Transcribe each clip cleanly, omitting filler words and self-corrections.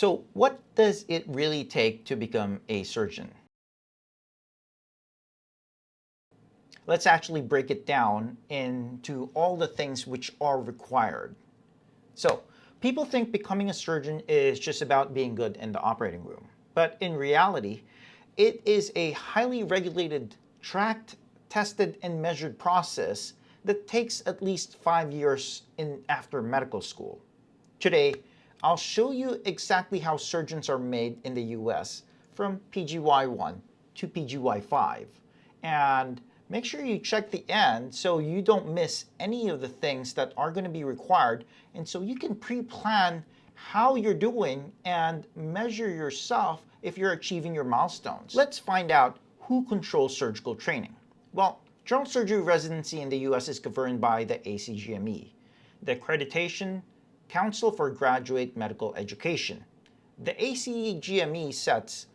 So what does it really take to become a surgeon? Let's actually break it down into all the things which are required. So people think becoming a surgeon is just about being good in the operating room. But in reality, it is a highly regulated, tracked, tested, and measured process that takes at least 5 years after medical school. Today, I'll show you exactly how surgeons are made in the US from PGY-1 to PGY-5. And make sure you check the end so you don't miss any of the things that are going to be required, and so you can pre-plan how you're doing and measure yourself if you're achieving your milestones. Let's find out who controls surgical training. Well, general surgery residency in the US is governed by the ACGME, the Accreditation Council for Graduate Medical Education. The ACGME sets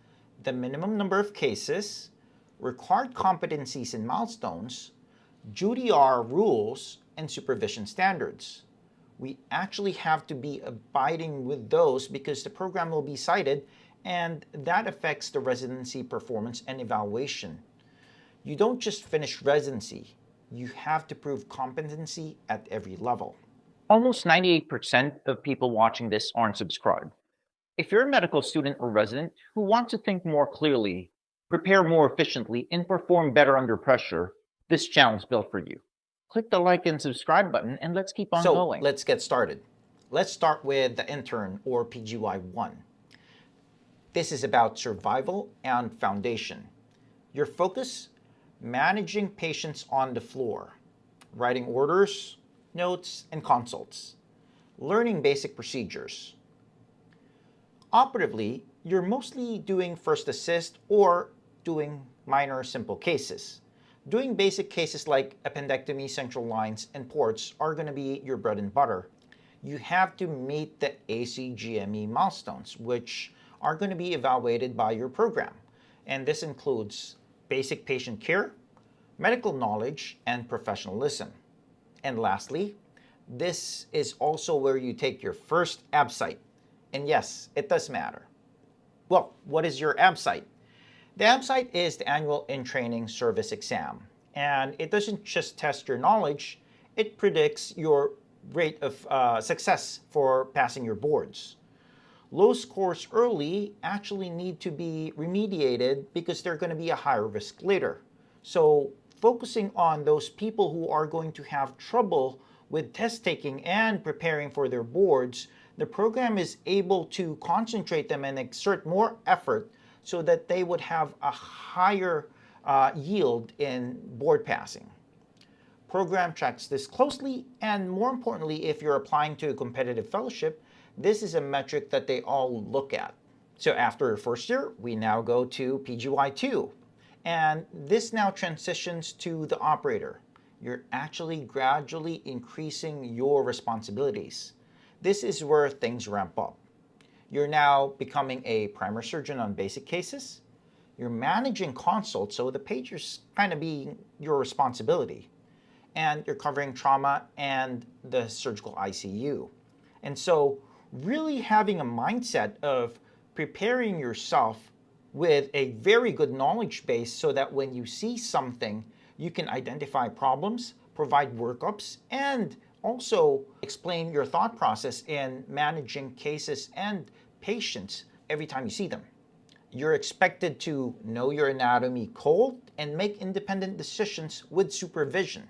the minimum number of cases, required competencies and milestones, duty hour rules, and supervision standards. We actually have to be abiding with those because the program will be cited, and that affects the residency performance and evaluation. You don't just finish residency, you have to prove competency at every level. Almost 98% of people watching this aren't subscribed. If you're a medical student or resident who wants to think more clearly, prepare more efficiently, and perform better under pressure, this channel is built for you. Click the like and subscribe button and let's keep on So going. let's get started. Let's start with the intern or PGY-1. This is about survival and foundation. Your focus, managing patients on the floor, writing orders, notes, and consults, learning basic procedures. Operatively, you're mostly doing first assist or doing minor simple cases. Doing basic cases like appendectomy, central lines, and ports are going to be your bread and butter. You have to meet the ACGME milestones, which are going to be evaluated by your program. And this includes basic patient care, medical knowledge, and professionalism. And lastly, this is also where you take your first Absite. And yes, it does matter. Well, what is your Absite? The Absite is the annual in-training service exam. And it doesn't just test your knowledge, it predicts your rate of success for passing your boards. Low scores early actually need to be remediated because they're going to be a higher risk later. So focusing on those people who are going to have trouble with test taking and preparing for their boards, the program is able to concentrate them and exert more effort so that they would have a higher yield in board passing. Program tracks this closely, and more importantly, if you're applying to a competitive fellowship, this is a metric that they all look at. So after first year, we now go to PGY-2, and this now transitions to the operator. You're actually gradually increasing your responsibilities. This is where things ramp up. You're now becoming a primary surgeon on basic cases. You're managing consults, so the pager's kind of being your responsibility. And you're covering trauma and the surgical ICU. And so really having a mindset of preparing yourself with a very good knowledge base so that when you see something, you can identify problems, provide workups, and also explain your thought process in managing cases and patients every time you see them. You're expected to know your anatomy cold and make independent decisions with supervision.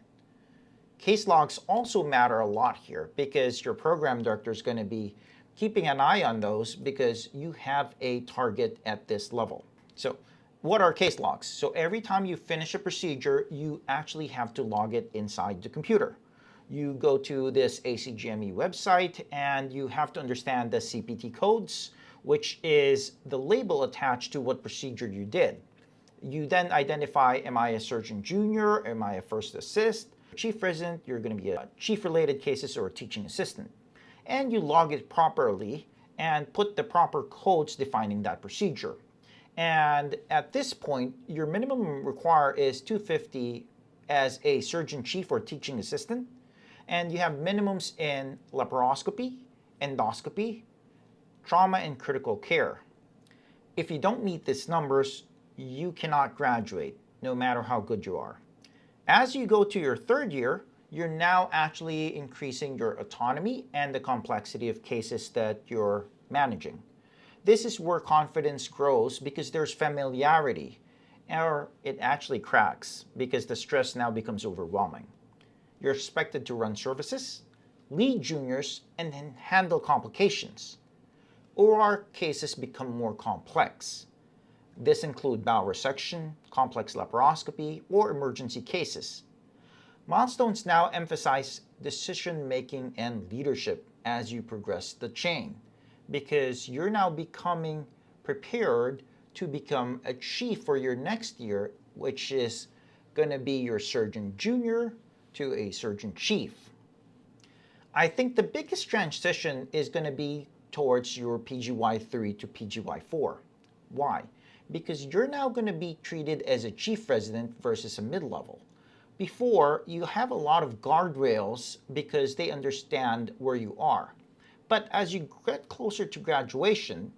Case logs also matter a lot here because your program director is going to be keeping an eye on those because you have a target at this level. So what are case logs? So every time you finish a procedure, you actually have to log it inside the computer. You go to this ACGME website and you have to understand the CPT codes, which is the label attached to what procedure you did. You then identify, am I a surgeon junior? Am I a first assist? Chief resident, you're going to be a chief related cases or a teaching assistant. And you log it properly and put the proper codes defining that procedure. And at this point, your minimum require is 250 as a surgeon chief or teaching assistant. And you have minimums in laparoscopy, endoscopy, trauma and critical care. If you don't meet these numbers, you cannot graduate, no matter how good you are. As you go to your third year, you're now actually increasing your autonomy and the complexity of cases that you're managing. This is where confidence grows because there's familiarity, or it actually cracks because the stress now becomes overwhelming. You're expected to run services, lead juniors, and then handle complications. OR cases become more complex. This include bowel resection, complex laparoscopy, or emergency cases. Milestones now emphasize decision-making and leadership as you progress the chain, because you're now becoming prepared to become a chief for your next year, which is going to be your surgeon junior to a surgeon chief. I think the biggest transition is going to be towards your PGY-3 to PGY-4. Why? Because you're now going to be treated as a chief resident versus a mid-level. Before, you have a lot of guardrails because they understand where you are. But as you get closer to graduation,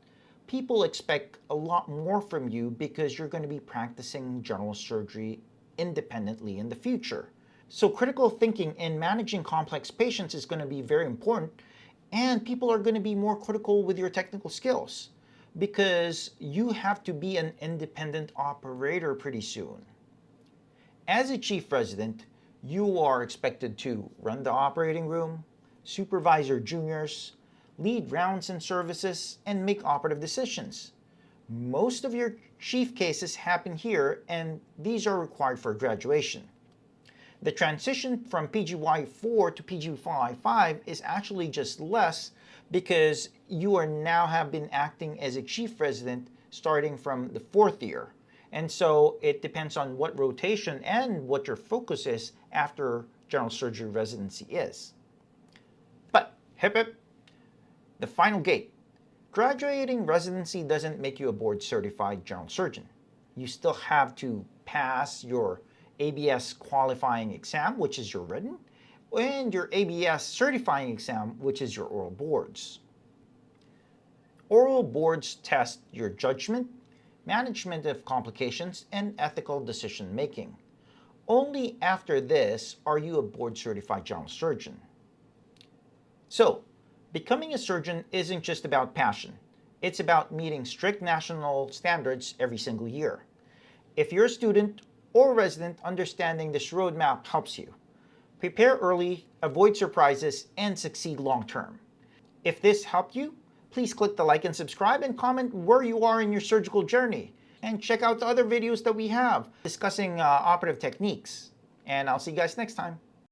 people expect a lot more from you because you're going to be practicing general surgery independently in the future. So critical thinking and managing complex patients is going to be very important, and people are going to be more critical with your technical skills because you have to be an independent operator pretty soon. As a chief resident, you are expected to run the operating room, supervise your juniors, lead rounds and services, and make operative decisions. Most of your chief cases happen here, and these are required for graduation. The transition from PGY-4 to PGY-5 is actually just less because you are now have been acting as a chief resident starting from the fourth year. And so it depends on what rotation and what your focus is after general surgery residency is. But hip hip, the final gate. Graduating residency doesn't make you a board certified general surgeon. You still have to pass your ABS qualifying exam, which is your written, and your ABS certifying exam, which is your oral boards. Oral boards test your judgment, management of complications, and ethical decision making. Only after this are you a board certified general surgeon. So, becoming a surgeon isn't just about passion. It's about meeting strict national standards every single year. If you're a student or resident, understanding this roadmap helps you. Prepare early, avoid surprises, and succeed long term. If this helped you, please click the like and subscribe and comment where you are in your surgical journey. And check out the other videos that we have discussing operative techniques. And I'll see you guys next time.